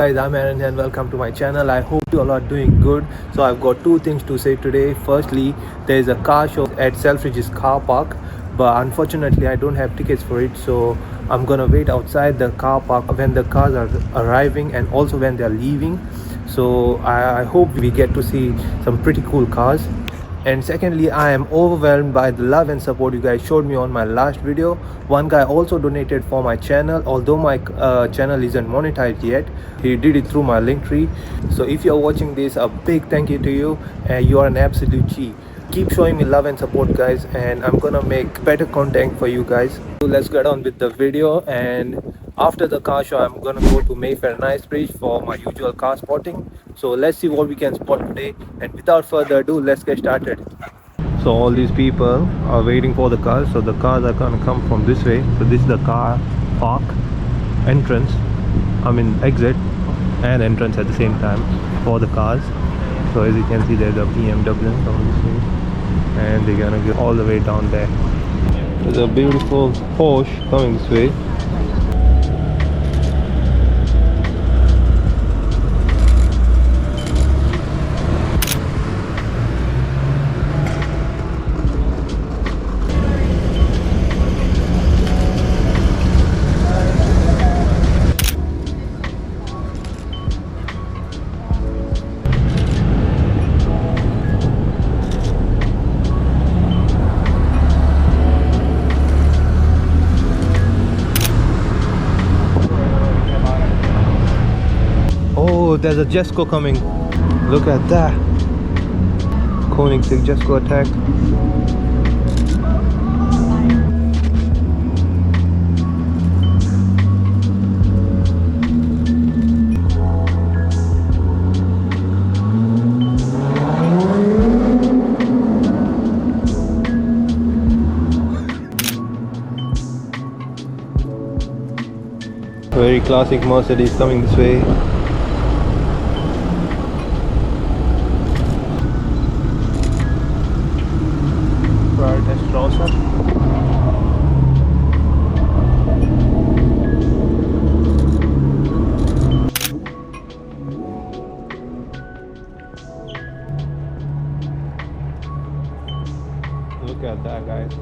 Guys, I'm Aaron and welcome to my channel. I hope you all are doing good. So I've got two things to say today. Firstly, there is a car show at Selfridge's car park, but unfortunately I don't have tickets for it, so I'm gonna wait outside the car park when the cars are arriving and also when they're leaving. So I hope we get to see some pretty cool cars. And secondly, I am overwhelmed by the love and support you guys showed me on my last video. One guy also donated for my channel, although my channel isn't monetized yet. He did it through my link tree. So if you're watching this, a big thank you to you. You are an absolute G. Keep showing me love and support, guys, and I'm gonna make better content for you guys. So let's get on with the video. And after the car show, I'm gonna go to Mayfair Knightsbridge for my usual car spotting. So let's see what we can spot today, and without further ado, let's get started. So all these people are waiting for the cars. So the cars are gonna come from this way. So this is the car park entrance, exit and entrance at the same time for the cars. So as you can see, there's a BMW on this way, and they're gonna go all the way down there. There's a beautiful Porsche coming this way. Oh, there's a Jesko coming. Look at that. Koenigsegg Jesko Attack. Very classic Mercedes coming this way. Look at that, guys.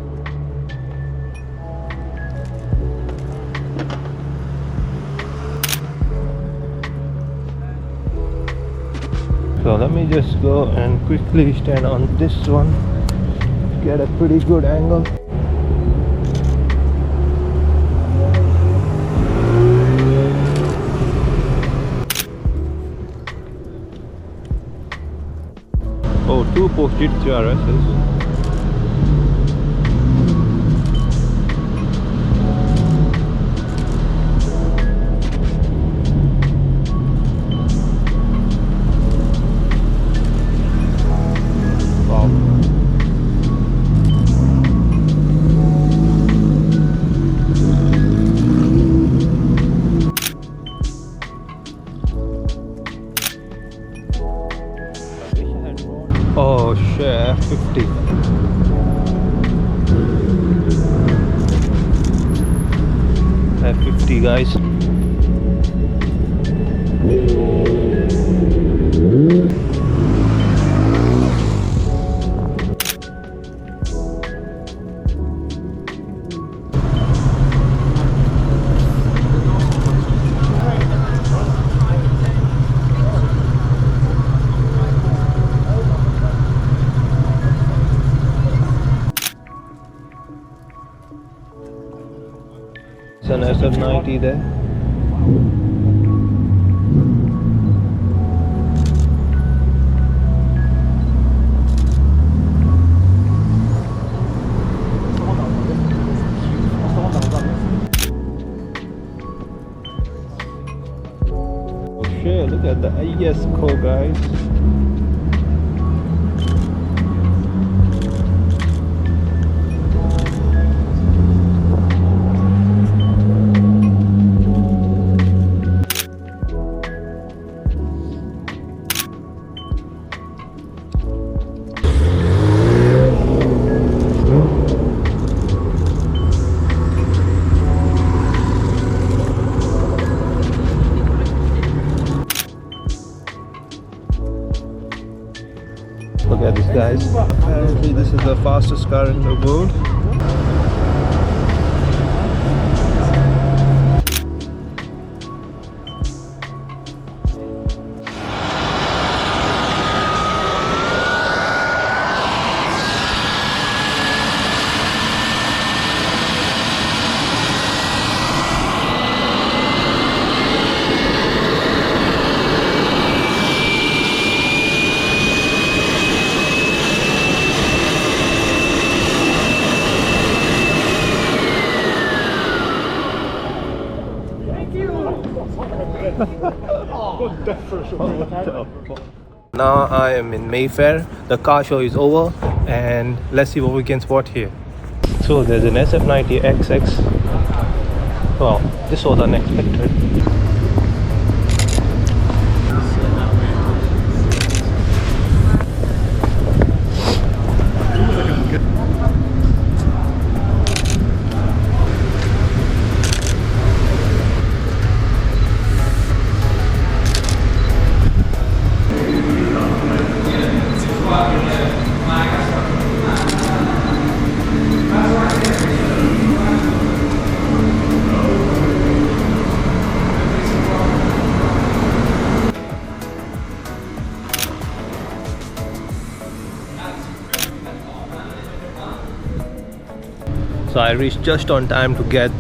So let me just go and quickly stand on this one, get a pretty good angle. Oh, two Porsche GT3RSs. Oh shit, F50. F50, guys. It's an SF90 there. Oh shit, look at the Jesko, guys. Look at this, guys. Apparently this is the fastest car in the world. Now I am in Mayfair. The car show is over and let's see what we can spot here. So there's an SF90XX. Wow, this was unexpected. So I reached just on time to get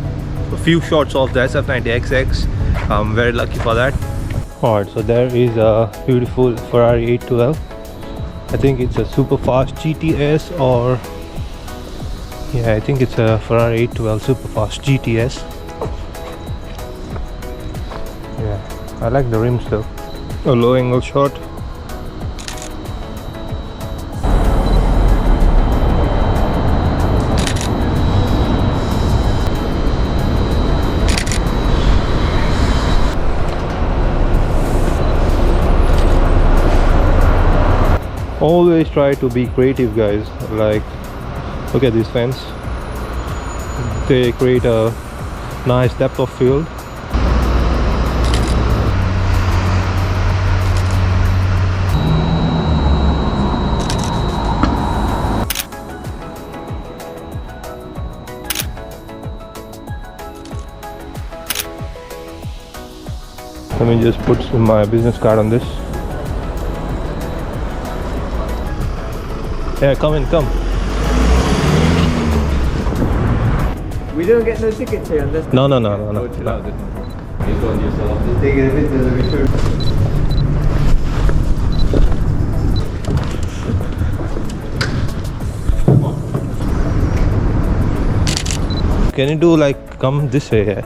a few shots of the SF90XX. I'm very lucky for that. Alright, so there is a beautiful Ferrari 812. I think it's a super fast GTS, or yeah, I think it's a Ferrari 812 super fast GTS. Yeah, I like the rims though. A low angle shot. Always try to be creative, guys. Like, look at these fans. They create a nice depth of field. Let me just put my business card on this. Yeah, come in, come. We don't get no tickets here on this. No. You got yourself. Just take it a bit to the return. Can you do like come this way? Yeah.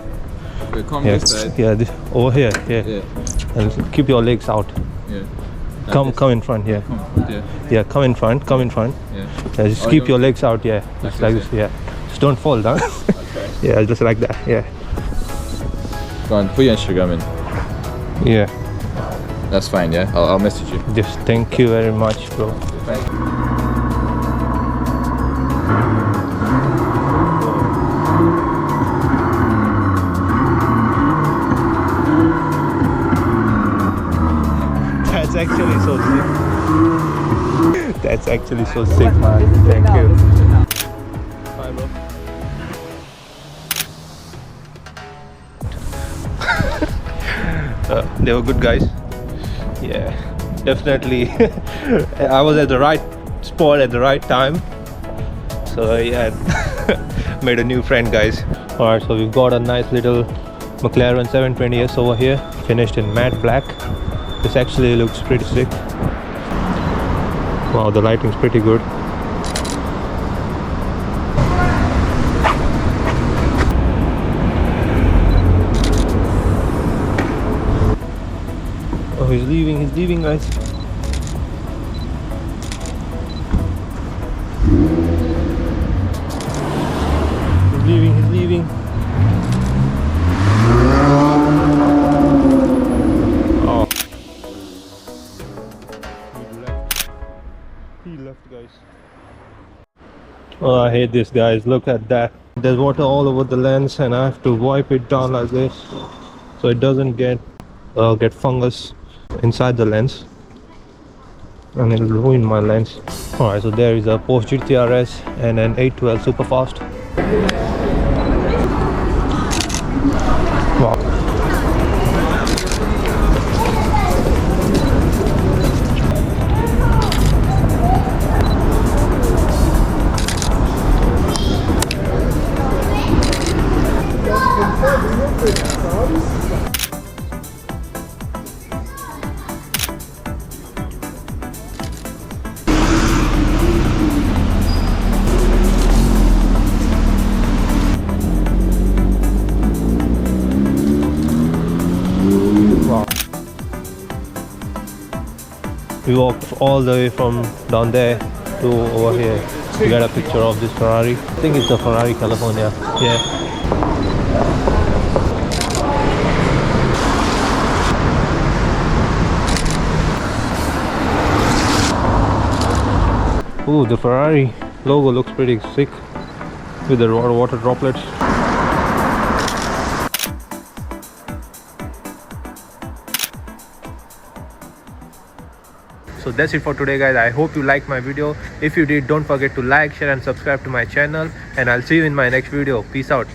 Okay, come Yeah, this side. yeah, this, over here. Yeah. Yeah. And keep your legs out. Yeah. Come in front. Yeah. Yeah. Yeah, come in front. Yeah. Yeah, just Oh, keep you- your legs out. Yeah, just like this. Yeah. Just don't fall down. Okay. Yeah, just like that. Yeah. Go on, put your Instagram in. Yeah. That's fine, yeah? I'll message you. Just thank you very much, bro. Thank you. That's actually so sick. That's actually so sick, man. Thank you. Bye, bro. They were good guys. Yeah, definitely. I was at the right spot at the right time. So yeah, made a new friend, guys. Alright, so we've got a nice little Mclaren 720S over here, finished in matte black. This actually looks pretty sick. Wow, the lighting's pretty good. Oh, he's leaving, guys. He's leaving. Oh. He left, guys. Oh, I hate this, guys. Look at that. There's water all over the lens and I have to wipe it down like this so it doesn't get fungus inside the lens. and it'll ruin my lens. Alright, so there is a Porsche GT3RS and an 812 Superfast. Wow. We walked all the way from down there to over here to get a picture of this Ferrari. I think it's a Ferrari California. Yeah. Ooh, the Ferrari logo looks pretty sick with the water droplets. So that's it for today, guys. I hope you liked my video. If you did, don't forget to like, share and subscribe to my channel, and I'll see you in my next video. Peace out.